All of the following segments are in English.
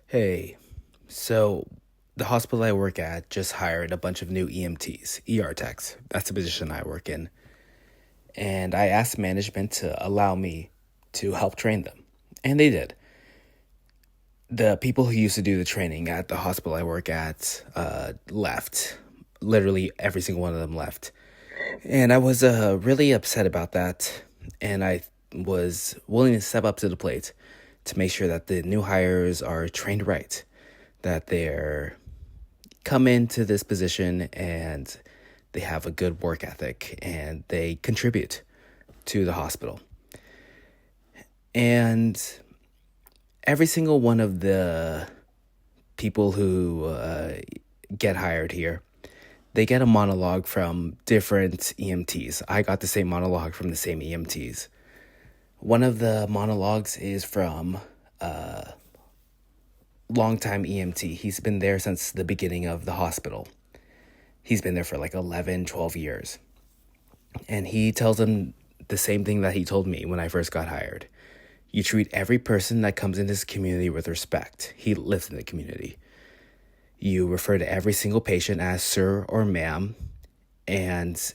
Hey, so the hospital I work at just hired a bunch of new EMTs, ER techs. That's the position I work in. And I asked management to allow me to help train them. And they did. The people who used to do the training at the hospital I work at left. Literally every single one of them left. And I was really upset about that. And I was willing to step up to the plate to make sure that the new hires are trained right, that they're come into this position and they have a good work ethic and they contribute to the hospital. And every single one of the people who get hired here, they get a monologue from different EMTs. I got the same monologue from the same EMTs. One of the monologues is from a longtime EMT. He's been there since the beginning of the hospital. He's been there for like 11, 12 years. And he tells them the same thing that he told me when I first got hired. You treat every person that comes in this community with respect. He lives in the community. You refer to every single patient as sir or ma'am. And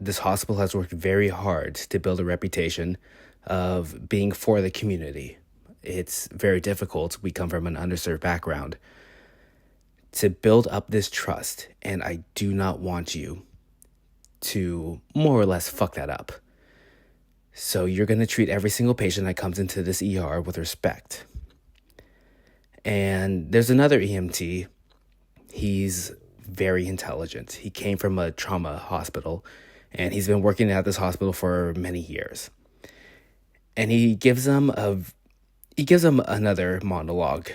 this hospital has worked very hard to build a reputation of being for the community. It's very difficult. We come from an underserved background. To build up this trust, and I do not want you to more or less fuck that up. So you're going to treat every single patient that comes into this ER with respect. And there's another EMT. He's very intelligent. He came from a trauma hospital, and he's been working at this hospital for many years. And he gives them another monologue.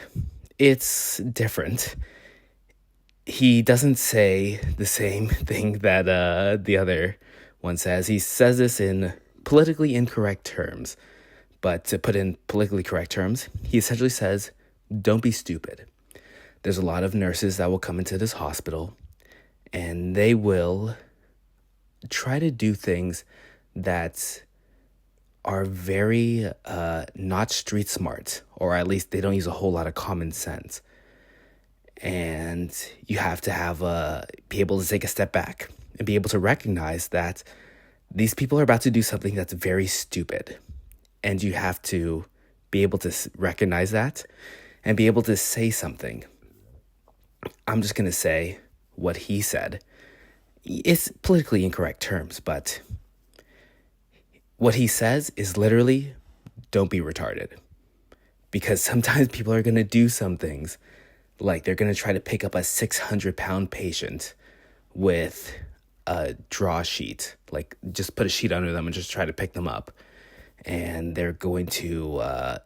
It's different. He doesn't say the same thing that the other one says. He says this in politically incorrect terms. But to put in politically correct terms, he essentially says, don't be stupid. There's a lot of nurses that will come into this hospital and they will try to do things that are very not street smart, or at least they don't use a whole lot of common sense. And you have to be able to take a step back and be able to recognize that these people are about to do something that's very stupid. And you have to be able to recognize that and be able to say something. I'm just going to say what he said. It's politically incorrect terms, but what he says is literally, don't be retarded. Because sometimes people are going to do some things, like they're going to try to pick up a 600-pound patient with a draw sheet, like just put a sheet under them and just try to pick them up. And they're going to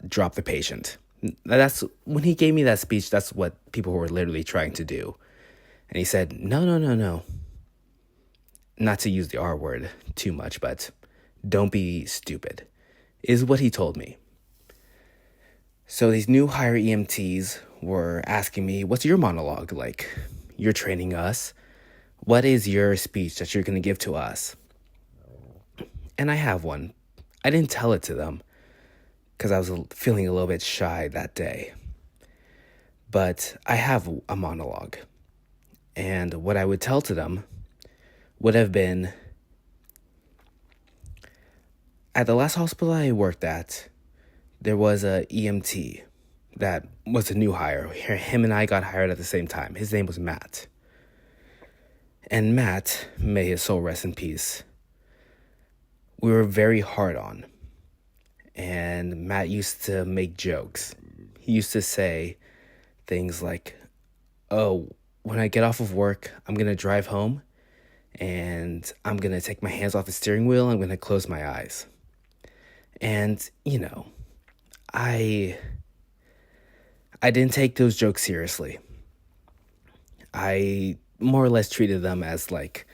drop the patient. That's when he gave me that speech, that's what people were literally trying to do. And he said, no. Not to use the R word too much, but don't be stupid, is what he told me. So these new hire EMTs were asking me, what's your monologue like? You're training us. What is your speech that you're going to give to us? And I have one. I didn't tell it to them because I was feeling a little bit shy that day. But I have a monologue. And what I would tell to them would have been, at the last hospital I worked at, there was a EMT that was a new hire. Him and I got hired at the same time. His name was Matt. And Matt, may his soul rest in peace, we were very hard on. And Matt used to make jokes. He used to say things like, oh, when I get off of work, I'm going to drive home and I'm going to take my hands off the steering wheel. I'm going to close my eyes. And, I didn't take those jokes seriously. I more or less treated them as like,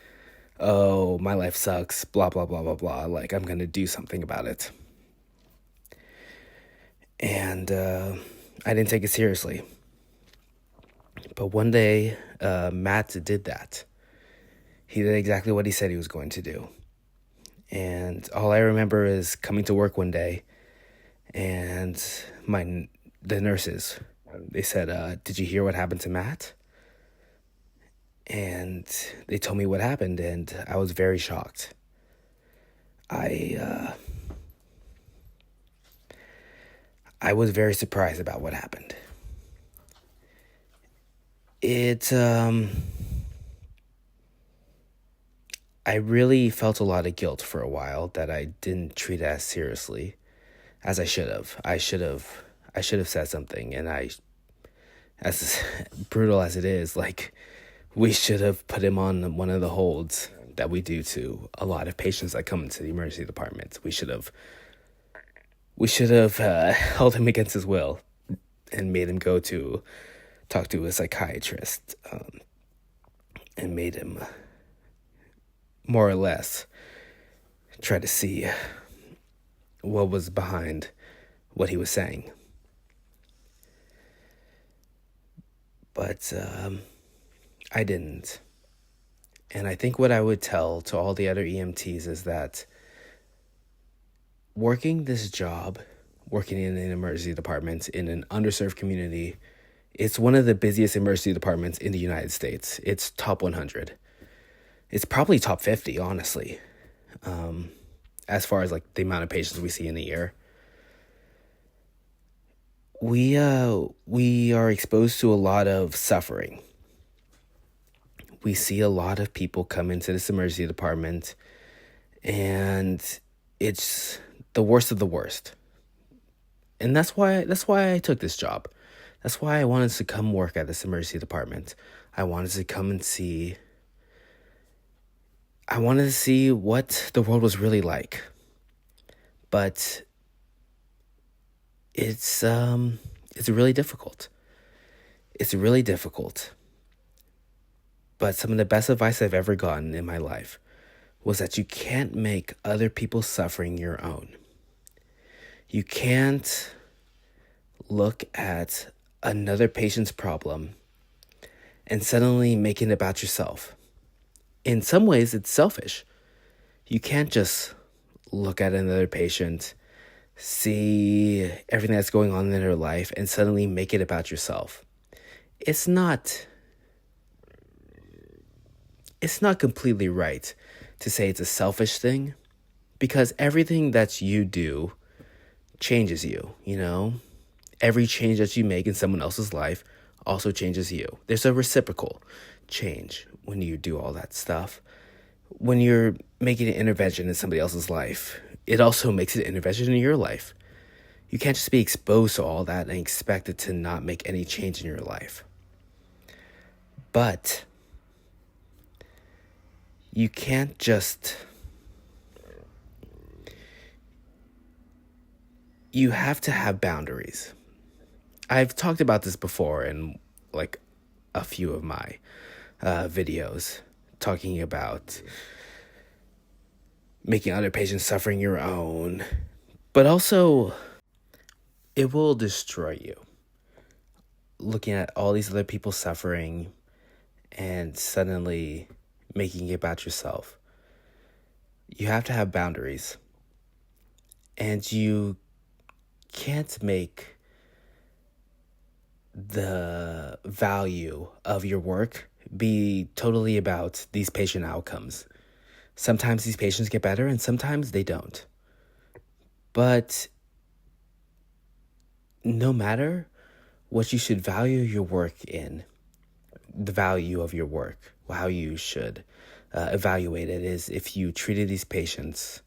oh, my life sucks, blah, blah, blah, blah, blah. Like, I'm going to do something about it. And I didn't take it seriously. But one day, Matt did that. He did exactly what he said he was going to do. And all I remember is coming to work one day and the nurses They said, "Did you hear what happened to Matt?" And they told me what happened, and I was very shocked. I was very surprised about what happened. I really felt a lot of guilt for a while that I didn't treat it as seriously as I should have. I should have said something, and as brutal as it is, like, we should have put him on one of the holds that we do to a lot of patients that come into the emergency department. We should have held him against his will and made him go to talk to a psychiatrist, and made him more or less try to see what was behind what he was saying. But I didn't. And I think what I would tell to all the other EMTs is that working this job, working in an emergency department in an underserved community, it's one of the busiest emergency departments in the United States. It's top 100. It's probably top 50, honestly, as far as like the amount of patients we see in a year. We are exposed to a lot of suffering. We see a lot of people come into this emergency department, and it's the worst of the worst. And that's why I took this job. That's why I wanted to come work at this emergency department. I wanted to come and see. I wanted to see what the world was really like. But it's really difficult. It's really difficult. But some of the best advice I've ever gotten in my life was that you can't make other people's suffering your own. You can't look at another patient's problem and suddenly make it about yourself. In some ways, it's selfish. You can't just look at another patient, see everything that's going on in their life, and suddenly make it about yourself. It's not completely right to say it's a selfish thing, because everything that you do changes you, you know? Every change that you make in someone else's life also changes you. There's a reciprocal change when you do all that stuff. When you're making an intervention in somebody else's life, it also makes an intervention in your life. You can't just be exposed to all that and expect it to not make any change in your life. But you can't just... You have to have boundaries. I've talked about this before in like a few of my videos, talking about making other patients suffering your own, but also it will destroy you. Looking at all these other people suffering and suddenly making it about yourself. You have to have boundaries. And you can't make the value of your work be totally about these patient outcomes. Sometimes these patients get better and sometimes they don't. But no matter what you should value your work in, the value of your work, how you should evaluate it is if you treated these patients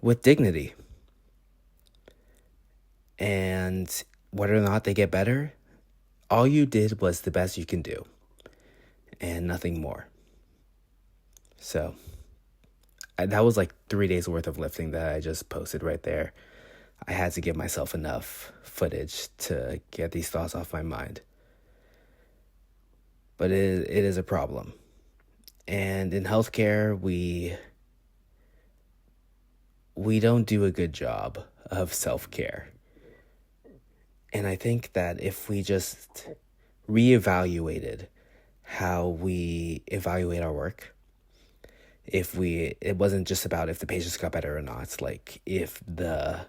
with dignity. And whether or not they get better, all you did was the best you can do and nothing more. So that was like 3 days worth of lifting that I just posted right there. I had to give myself enough footage to get these thoughts off my mind. But it is a problem. And in healthcare, we don't do a good job of self-care. And I think that if we just reevaluated how we evaluate our work, it wasn't just about if the patients got better or not. Like if the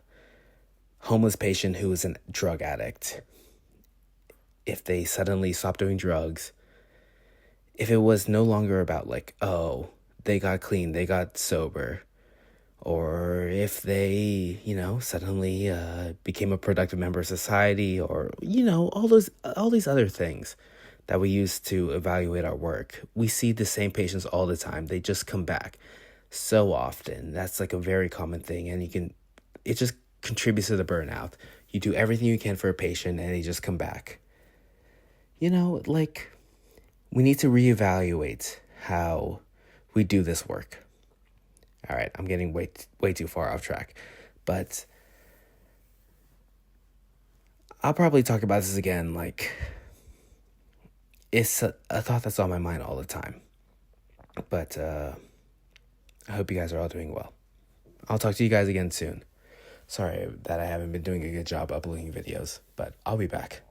homeless patient who is a drug addict if they suddenly stop doing drugs, if it was no longer about like, oh, they got clean, they got sober, or if they, suddenly became a productive member of society, or, all these other things that we use to evaluate our work. We see the same patients all the time. They just come back so often. That's like a very common thing, and it just contributes to the burnout. You do everything you can for a patient and they just come back. Like, we need to reevaluate how we do this work. All right, I'm getting way too far off track, but I'll probably talk about this again. Like, it's a thought that's on my mind all the time. But I hope you guys are all doing well. I'll talk to you guys again soon. Sorry that I haven't been doing a good job uploading videos, but I'll be back.